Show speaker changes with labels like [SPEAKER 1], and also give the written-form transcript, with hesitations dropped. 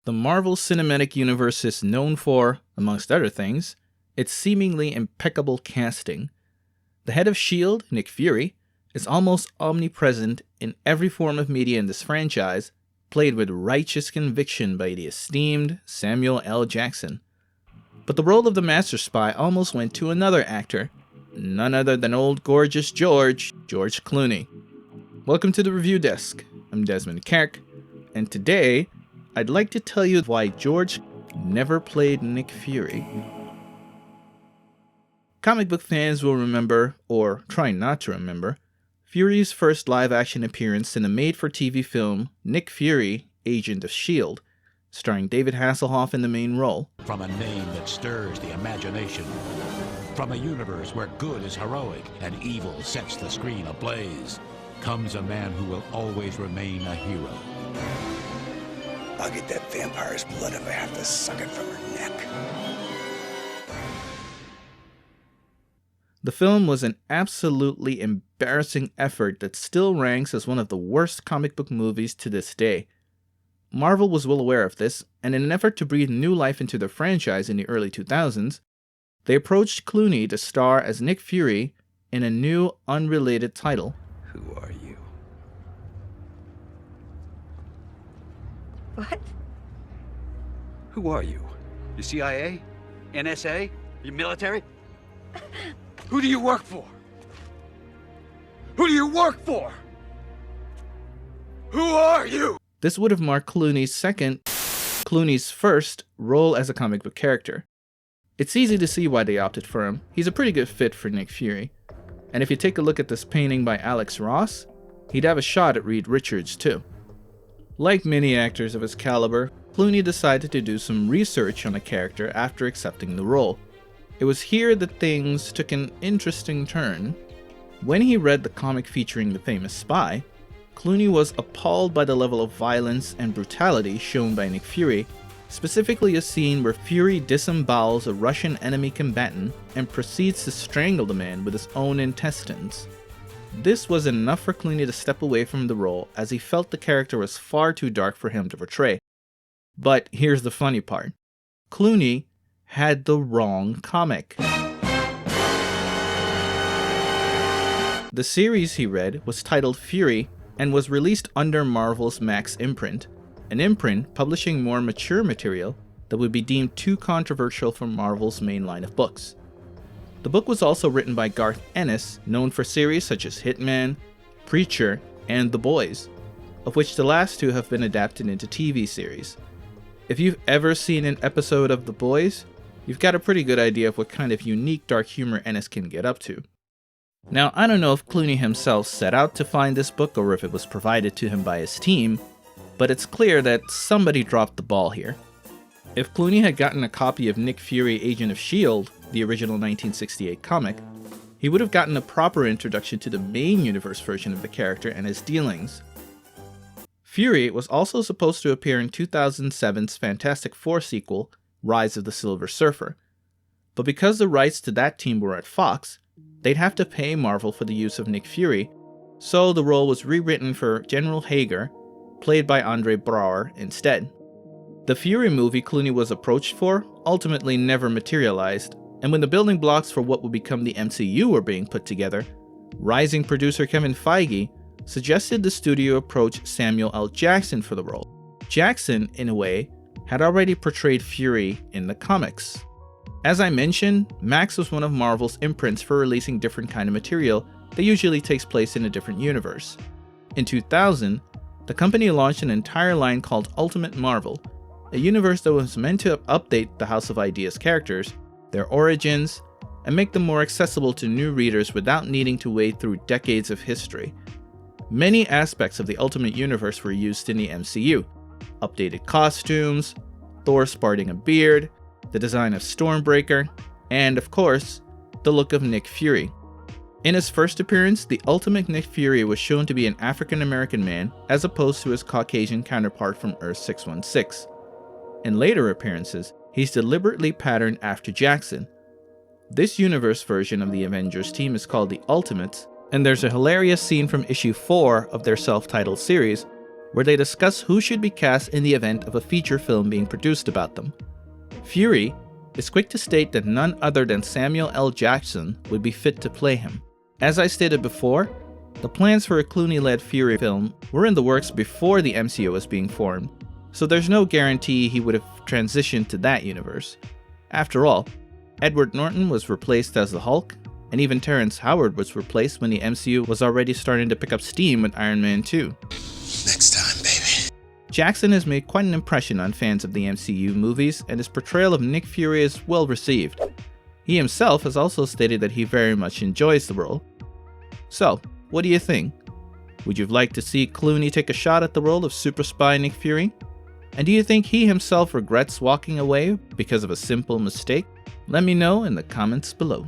[SPEAKER 1] The Marvel Cinematic Universe is known for, amongst other things, its seemingly impeccable casting. The head of S.H.I.E.L.D., Nick Fury, is almost omnipresent in every form of media in this franchise, played with righteous conviction by the esteemed Samuel L. Jackson. But the role of the Master Spy almost went to another actor, none other than old gorgeous George Clooney. Welcome to the Review Desk. I'm Desmond Kerk, and today I'd like to tell you why George never played Nick Fury. Comic book fans will remember, or try not to remember, Fury's first live-action appearance in the made-for-TV film Nick Fury, Agent of S.H.I.E.L.D., starring David Hasselhoff in the main role.
[SPEAKER 2] From a name that stirs the imagination, from a universe where good is heroic and evil sets the screen ablaze, comes a man who will always remain a hero.
[SPEAKER 3] I'll get that vampire's blood if I have to suck it from her neck.
[SPEAKER 1] The film was an absolutely embarrassing effort that still ranks as one of the worst comic book movies to this day. Marvel was well aware of this, and in an effort to breathe new life into the franchise in the early 2000s, they approached Clooney to star as Nick Fury in a new, unrelated title.
[SPEAKER 3] Who are you?
[SPEAKER 4] What?
[SPEAKER 3] Who are you? You CIA? NSA? You military? Who do you work for? Who do you work for? Who are you?
[SPEAKER 1] This would have marked Clooney's first role as a comic book character. It's easy to see why they opted for him. He's a pretty good fit for Nick Fury. And if you take a look at this painting by Alex Ross, he'd have a shot at Reed Richards too. Like many actors of his caliber, Clooney decided to do some research on the character after accepting the role. It was here that things took an interesting turn. When he read the comic featuring the famous spy, Clooney was appalled by the level of violence and brutality shown by Nick Fury, specifically a scene where Fury disembowels a Russian enemy combatant and proceeds to strangle the man with his own intestines. This was enough for Clooney to step away from the role, as he felt the character was far too dark for him to portray. But here's the funny part. Clooney had the wrong comic. The series he read was titled Fury and was released under Marvel's Max imprint, an imprint publishing more mature material that would be deemed too controversial for Marvel's main line of books. The book was also written by Garth Ennis, known for series such as Hitman, Preacher, and The Boys, of which the last two have been adapted into TV series. If you've ever seen an episode of The Boys, you've got a pretty good idea of what kind of unique dark humor Ennis can get up to. Now, I don't know if Clooney himself set out to find this book or if it was provided to him by his team, but it's clear that somebody dropped the ball here. If Clooney had gotten a copy of Nick Fury, Agent of S.H.I.E.L.D., the original 1968 comic, he would have gotten a proper introduction to the main universe version of the character and his dealings. Fury was also supposed to appear in 2007's Fantastic Four sequel, Rise of the Silver Surfer, but because the rights to that team were at Fox, they'd have to pay Marvel for the use of Nick Fury, so the role was rewritten for General Hager, played by Andre Braugher, instead. The Fury movie Clooney was approached for ultimately never materialized, and when the building blocks for what would become the MCU were being put together, rising producer Kevin Feige suggested the studio approach Samuel L. Jackson for the role. Jackson, in a way, had already portrayed Fury in the comics. As I mentioned, Max was one of Marvel's imprints for releasing different kind of material that usually takes place in a different universe. In 2000, the company launched an entire line called Ultimate Marvel, a universe that was meant to update the House of Ideas characters, their origins, and make them more accessible to new readers without needing to wade through decades of history. Many aspects of the Ultimate Universe were used in the MCU. Updated costumes, Thor sporting a beard, the design of Stormbreaker, and of course, the look of Nick Fury. In his first appearance, the Ultimate Nick Fury was shown to be an African-American man as opposed to his Caucasian counterpart from Earth 616. In later appearances, he's deliberately patterned after Jackson. This universe version of the Avengers team is called the Ultimates, and there's a hilarious scene from issue 4 of their self-titled series where they discuss who should be cast in the event of a feature film being produced about them. Fury is quick to state that none other than Samuel L. Jackson would be fit to play him. As I stated before, the plans for a Clooney-led Fury film were in the works before the MCU was being formed, so there's no guarantee he would have transitioned to that universe. After all, Edward Norton was replaced as the Hulk, and even Terrence Howard was replaced when the MCU was already starting to pick up steam with Iron Man 2.
[SPEAKER 4] Next time, baby.
[SPEAKER 1] Jackson has made quite an impression on fans of the MCU movies, and his portrayal of Nick Fury is well received. He himself has also stated that he very much enjoys the role. So, what do you think? Would you like to see Clooney take a shot at the role of super spy Nick Fury? And do you think he himself regrets walking away because of a simple mistake? Let me know in the comments below.